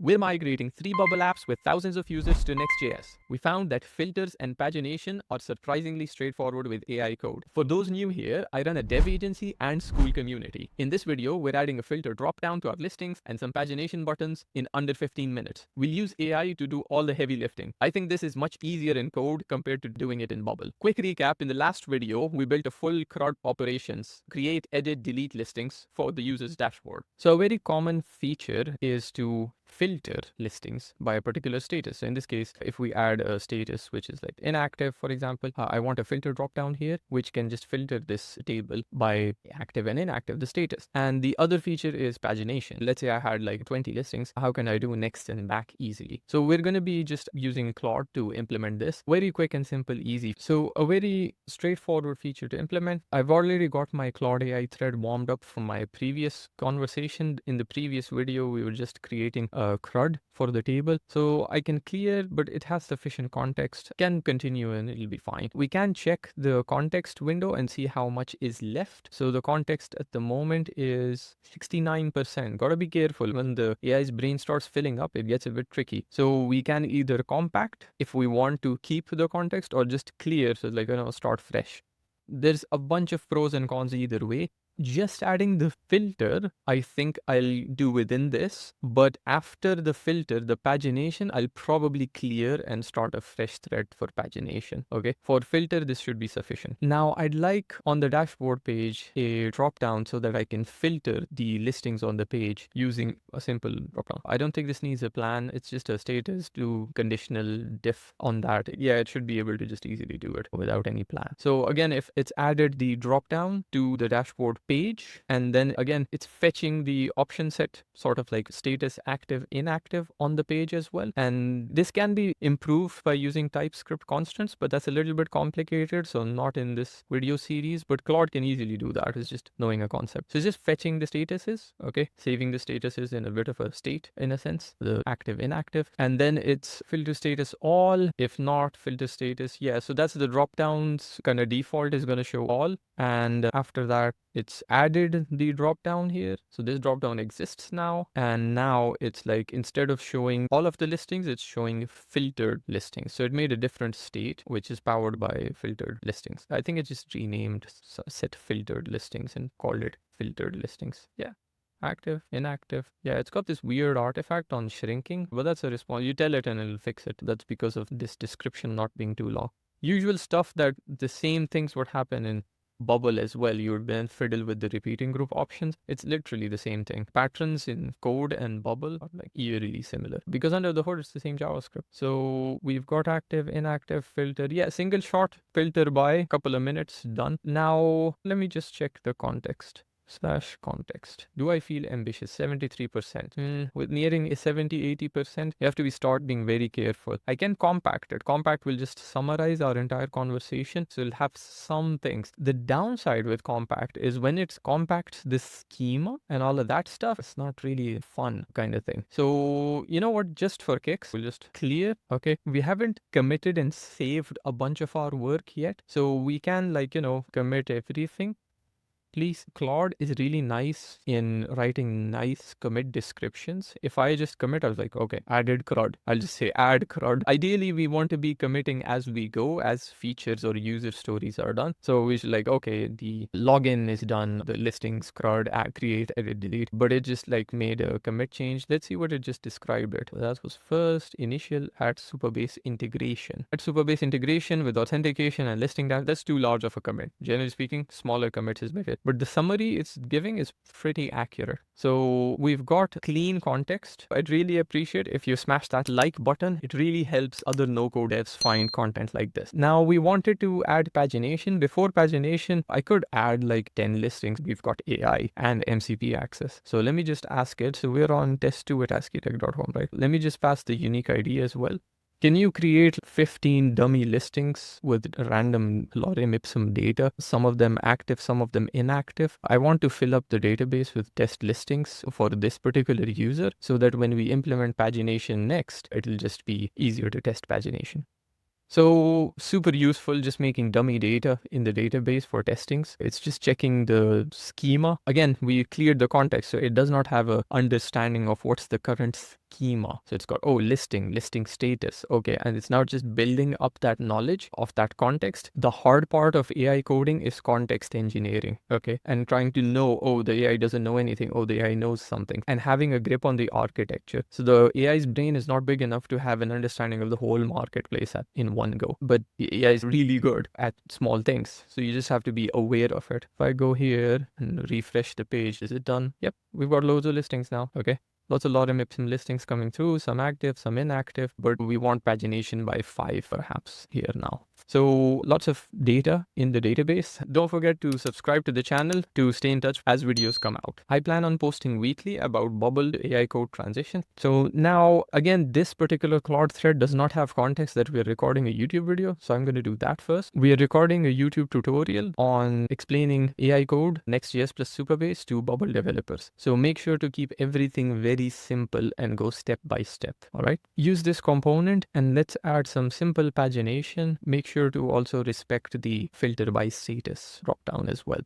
We're migrating 3 bubble apps with thousands of users to Next.js. We found that filters and pagination are surprisingly straightforward with AI code. For those new here, I run a dev agency and school community. In this video, we're adding a filter dropdown to our listings and some pagination buttons in under 15 minutes. We'll use AI to do all the heavy lifting. I think this is much easier in code compared to doing it in Bubble. Quick recap, in the last video, we built a full CRUD operations, create, edit, delete listings for the user's dashboard. So a very common feature is to filter listings by a particular status. So in this case, if we add a status which is like inactive, for example, I want a filter drop down here, which can just filter this table by active and inactive, the status. And the other feature is pagination. Let's say I had like 20 listings. How can I do next and back easily? So we're going to be just using Claude to implement this. Very quick and simple, easy. So a very straightforward feature to implement. I've already got my Claude AI thread warmed up from my previous conversation. In the previous video, we were just creating CRUD for the table. So I can clear, but it has sufficient context, can continue and it'll be fine. We can check the context window and see how much is left. So the context at the moment is 69%. Gotta be careful when the AI's brain starts filling up, it gets a bit tricky. So we can either compact if we want to keep the context or just clear. So like, start fresh. There's a bunch of pros and cons either way. Just adding the filter, I think I'll do within this, but after the filter, the pagination, I'll probably clear and start a fresh thread for pagination. Okay, for filter, this should be sufficient. Now I'd like on the dashboard page a drop down so that I can filter the listings on the page using a simple drop down. I don't think this needs a plan. It's just a status to conditional diff on that. Yeah, it should be able to just easily do it without any plan. So again, if it's added the drop down to the dashboard page, and then again it's fetching the option set, sort of like status active inactive on the page as well, and this can be improved by using TypeScript constants, but that's a little bit complicated, so not in this video series, but Claude can easily do that. It's just knowing a concept. So it's just fetching the statuses, okay, saving the statuses in a bit of a state in a sense, the active inactive, and then it's filter status all, if not filter status, yeah, so that's the drop downs kind of default is going to show all, and after that it's added the drop down here. So this drop down exists now, and now it's like instead of showing all of the listings, it's showing filtered listings. So it made a different state which is powered by filtered listings. I think it just renamed set filtered listings and called it filtered listings. Yeah. Active, inactive. Yeah, it's got this weird artifact on shrinking, but that's a response. You tell it and it'll fix it. That's because of this description not being too long. Usual stuff that the same things would happen in Bubble as well. You would then fiddle with the repeating group options. It's literally the same thing. Patterns in code and Bubble are like eerily similar because under the hood it's the same JavaScript. So we've got active, inactive, filter. Yeah, single shot filter by couple of minutes, done. Now let me just check the context. /context. Do I feel ambitious? 73%. With nearing 70-80%, you have to start being very careful. I can compact it. Compact will just summarize our entire conversation. So it'll have some things. The downside with compact is when it's compact, this schema and all of that stuff, it's not really fun kind of thing. So you know what, just for kicks, we'll just clear. Okay, we haven't committed and saved a bunch of our work yet. So we can commit everything. Please, Claude is really nice in writing nice commit descriptions. If I just commit, I was like, okay, added CRUD. I'll just say add CRUD. Ideally, we want to be committing as we go, as features or user stories are done. So we should like, okay, the login is done, the listings, CRUD, add, create, edit, delete. But it just like made a commit change. Let's see what it just described it. That was first initial at Supabase integration. At Supabase integration with authentication and listing that's too large of a commit. Generally speaking, smaller commits is better. But the summary it's giving is pretty accurate. So we've got clean context. I'd really appreciate if you smash that like button. It really helps other no-code devs find content like this. Now we wanted to add pagination. Before pagination, I could add like 10 listings. We've got AI and MCP access. So let me just ask it. So we're on test2 at ascitech.com, right? Let me just pass the unique ID as well. Can you create 15 dummy listings with random lorem ipsum data? Some of them active, some of them inactive. I want to fill up the database with test listings for this particular user so that when we implement pagination next, it'll just be easier to test pagination. So super useful, just making dummy data in the database for testings. It's just checking the schema. Again, we cleared the context, so it does not have a understanding of what's the current schema. So it's got, oh, listing status. Okay. And it's now just building up that knowledge of that context. The hard part of AI coding is context engineering. Okay. And trying to know, oh, the AI doesn't know anything. Oh, the AI knows something. And having a grip on the architecture. So the AI's brain is not big enough to have an understanding of the whole marketplace in one go. But the AI is really good at small things. So you just have to be aware of it. If I go here and refresh the page, is it done? Yep. We've got loads of listings now. Okay. Lots of lorem ipsum listings coming through, some active, some inactive, but we want pagination by 5 perhaps here now. So lots of data in the database. Don't forget to subscribe to the channel to stay in touch as videos come out. I plan on posting weekly about bubbled AI code transition. So now, again, this particular Claude thread does not have context that we're recording a YouTube video. So I'm going to do that first. We are recording a YouTube tutorial on explaining AI code, Next.js plus Supabase to bubble developers. So make sure to keep everything very simple and go step by step. All right. Use this component and let's add some simple pagination. Make sure to also respect the filter by status dropdown as well.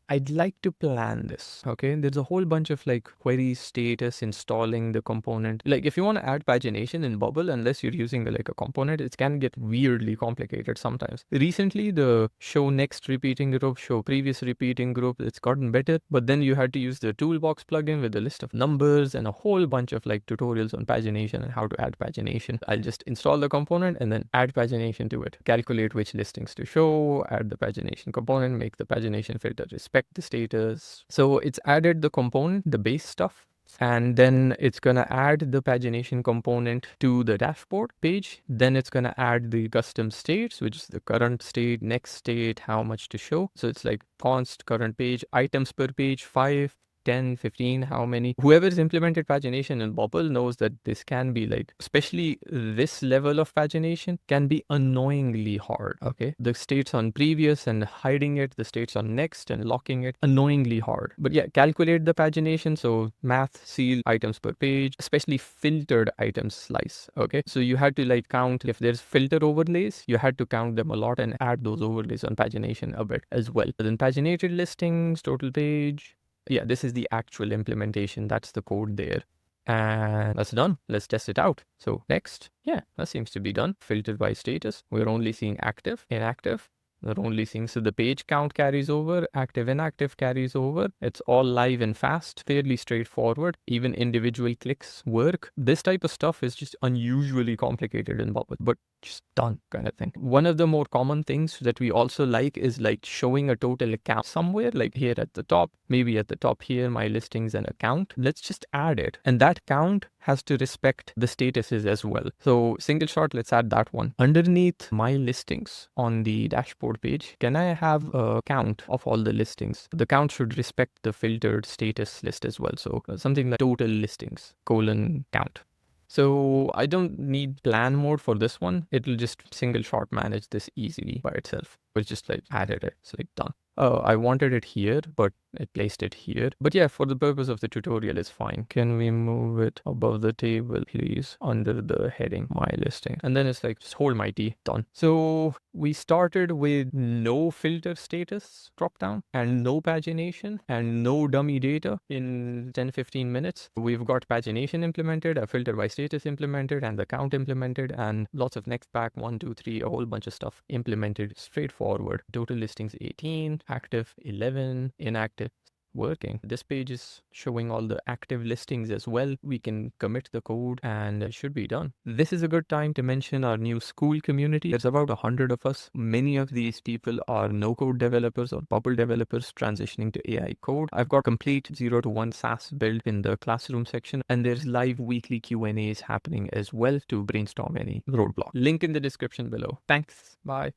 I'd like to plan this, okay? There's a whole bunch of like query status, installing the component. Like if you want to add pagination in Bubble, unless you're using like a component, it can get weirdly complicated sometimes. Recently, the show next repeating group, show previous repeating group, it's gotten better. But then you had to use the toolbox plugin with a list of numbers and a whole bunch of like tutorials on pagination and how to add pagination. I'll just install the component and then add pagination to it. Calculate which listings to show, add the pagination component, make the pagination filter respect the status. So it's added the component, the base stuff, and then it's going to add the pagination component to the dashboard page. Then it's going to add the custom states, which is the current state, next state, how much to show. So it's like const current page, items per page, 5, 10, 15, how many. Whoever's implemented pagination in Bubble knows that this can be like, especially this level of pagination can be annoyingly hard. Okay. The states on previous and hiding it, the states on next and locking it, annoyingly hard. But yeah, calculate the pagination. So math, seal, items per page, especially filtered items slice. Okay. So you had to like count if there's filter overlays, you had to count them a lot and add those overlays on pagination a bit as well. Then paginated listings, total page. Yeah, this is the actual implementation. That's the code there. And that's done. Let's test it out. So next, yeah, that seems to be done. Filtered by status. We're only seeing active, inactive. We're only seeing, so the page count carries over, active, inactive carries over. It's all live and fast, fairly straightforward. Even individual clicks work. This type of stuff is just unusually complicated in Bubble, but just done kind of thing. One of the more common things that we also like is like showing a total account somewhere, like here at the top, maybe at the top here, my listings and account. Let's just add it. And that count has to respect the statuses as well. So single shot, let's add that one. Underneath my listings on the dashboard page, can I have a count of all the listings? The count should respect the filtered status list as well. So something like total listings, count. So I don't need plan mode for this one. It'll just single shot manage this easily by itself. It's just like added it. It's like done. I wanted it here, but it placed it here. But yeah, for the purpose of the tutorial, it's fine. Can we move it above the table, please? Under the heading, my listing. And then it's like, just hold my T, done. So we started with no filter status dropdown and no pagination and no dummy data in 10-15 minutes. We've got pagination implemented, a filter by status implemented, and the count implemented, and lots of next pack, 1, 2, 3, a whole bunch of stuff implemented straightforward. Total listings 18, active 11, inactive working. This page is showing all the active listings as well. We can commit the code and it should be done. This is a good time to mention our new school community. There's about 100 of us. Many of these people are no-code developers or Bubble developers transitioning to AI code. I've got complete 0 to 1 SaaS build in the classroom section, and there's live weekly Q&As happening as well to brainstorm any roadblock. Link in the description below. Thanks. Bye.